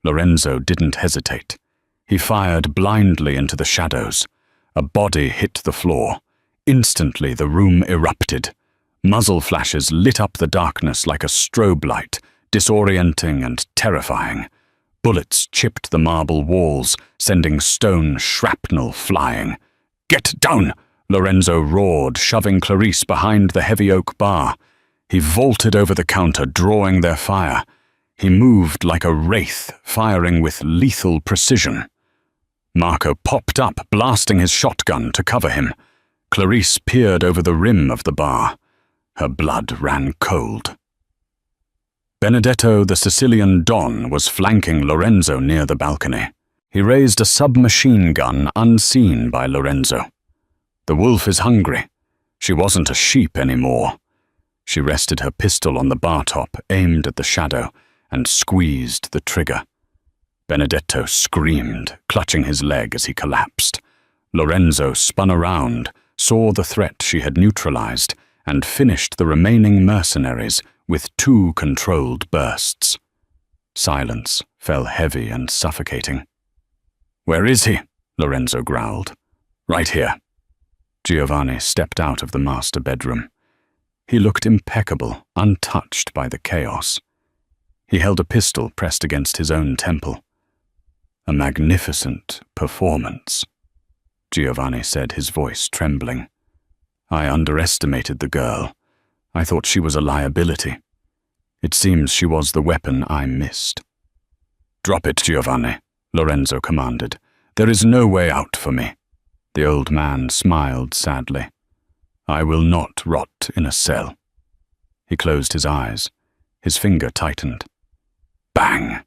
Lorenzo didn't hesitate. He fired blindly into the shadows. A body hit the floor. Instantly the room erupted. Muzzle flashes lit up the darkness like a strobe light, disorienting and terrifying. Bullets chipped the marble walls, sending stone shrapnel flying. "Get down!" Lorenzo roared, shoving Clarice behind the heavy oak bar. He vaulted over the counter, drawing their fire. He moved like a wraith, firing with lethal precision. Marco popped up, blasting his shotgun to cover him. Clarice peered over the rim of the bar. Her blood ran cold. Benedetto, the Sicilian Don, was flanking Lorenzo near the balcony. He raised a submachine gun unseen by Lorenzo. The wolf is hungry. She wasn't a sheep anymore. She rested her pistol on the bar top, aimed at the shadow, and squeezed the trigger. Benedetto screamed, clutching his leg as he collapsed. Lorenzo spun around, saw the threat she had neutralized, and finished the remaining mercenaries with 2 controlled bursts. Silence fell heavy and suffocating. "Where is he?" Lorenzo growled. "Right here." Giovanni stepped out of the master bedroom. He looked impeccable, untouched by the chaos. He held a pistol pressed against his own temple. "A magnificent performance," Giovanni said, his voice trembling. "I underestimated the girl. I thought she was a liability. It seems she was the weapon I missed." "Drop it, Giovanni," Lorenzo commanded. "There is no way out for me." The old man smiled sadly. "I will not rot in a cell." He closed his eyes. His finger tightened. Bang!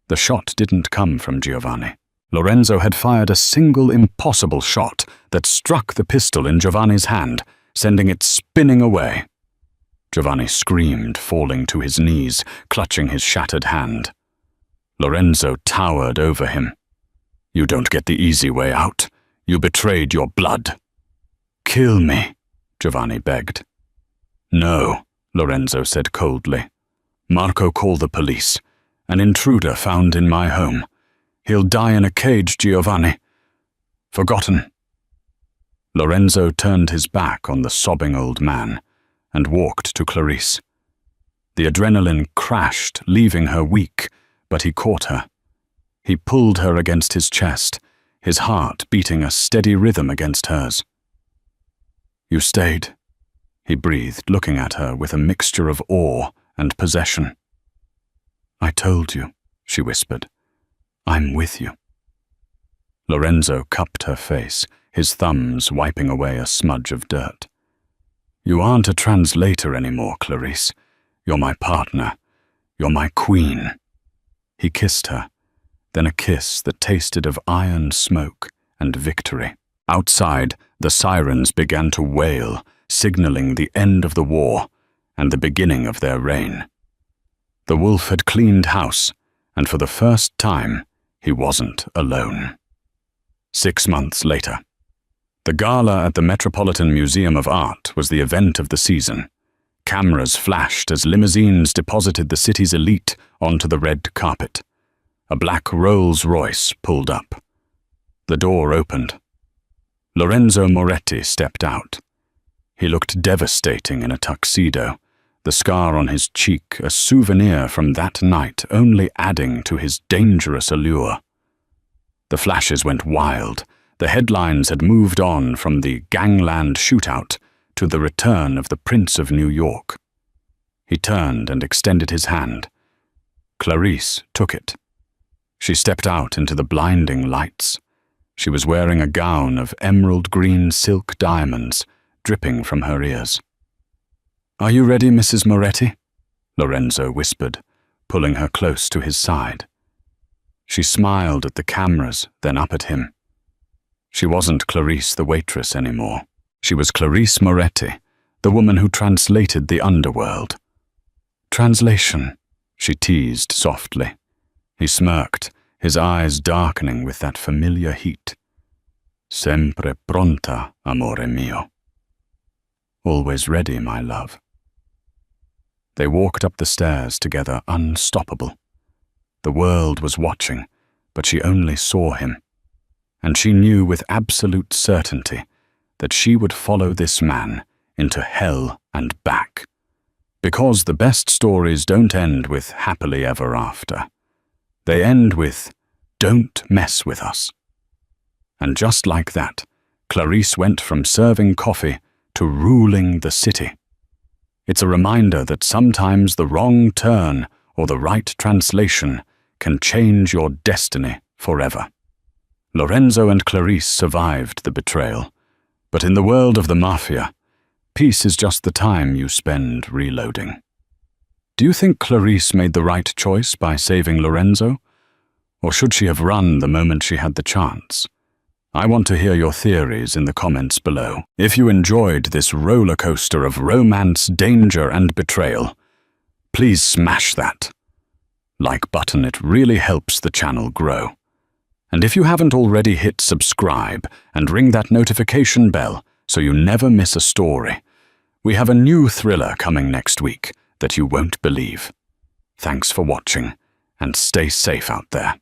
The shot didn't come from Giovanni. Lorenzo had fired a single impossible shot that struck the pistol in Giovanni's hand, sending it spinning away. Giovanni screamed, falling to his knees, clutching his shattered hand. Lorenzo towered over him. "You don't get the easy way out. You betrayed your blood." "Kill me," Giovanni begged. "No," Lorenzo said coldly. "Marco, call the police. An intruder found in my home. He'll die in a cage, Giovanni. Forgotten." Lorenzo turned his back on the sobbing old man and walked to Clarice. The adrenaline crashed, leaving her weak, but he caught her. He pulled her against his chest, his heart beating a steady rhythm against hers. "You stayed," he breathed, looking at her with a mixture of awe and possession. "I told you," she whispered. "I'm with you." Lorenzo cupped her face, his thumbs wiping away a smudge of dirt. You aren't a translator anymore, Clarice. You're my partner. You're my queen." He kissed her, then a kiss that tasted of iron smoke and victory. Outside, the sirens began to wail, signaling the end of the war and the beginning of their reign. The wolf had cleaned house, and for the first time, he wasn't alone. 6 months later. The gala at the Metropolitan Museum of Art was the event of the season. Cameras flashed as limousines deposited the city's elite onto the red carpet. A black Rolls-Royce pulled up. The door opened. Lorenzo Moretti stepped out. He looked devastating in a tuxedo, the scar on his cheek a souvenir from that night only adding to his dangerous allure. The flashes went wild. The headlines had moved on from the gangland shootout to the return of the Prince of New York. He turned and extended his hand. Clarice took it. She stepped out into the blinding lights. She was wearing a gown of emerald green silk diamonds dripping from her ears. "Are you ready, Mrs. Moretti?" Lorenzo whispered, pulling her close to his side. She smiled at the cameras, then up at him. She wasn't Clarice the waitress anymore. She was Clarice Moretti, the woman who translated the underworld. "Translation," she teased softly. He smirked, his eyes darkening with that familiar heat. "Sempre pronta, amore mio." "Always ready, my love." They walked up the stairs together, unstoppable. The world was watching, but she only saw him. And she knew with absolute certainty that she would follow this man into hell and back. Because the best stories don't end with happily ever after. They end with, "Don't mess with us." And just like that, Clarice went from serving coffee to ruling the city. It's a reminder that sometimes the wrong turn or the right translation can change your destiny forever. Lorenzo and Clarice survived the betrayal, but in the world of the Mafia, peace is just the time you spend reloading. Do you think Clarice made the right choice by saving Lorenzo? Or should she have run the moment she had the chance? I want to hear your theories in the comments below. If you enjoyed this roller coaster of romance, danger, and betrayal, please smash that like button. It really helps the channel grow. And if you haven't already, hit subscribe and ring that notification bell so you never miss a story. We have a new thriller coming next week that you won't believe. Thanks for watching, and stay safe out there.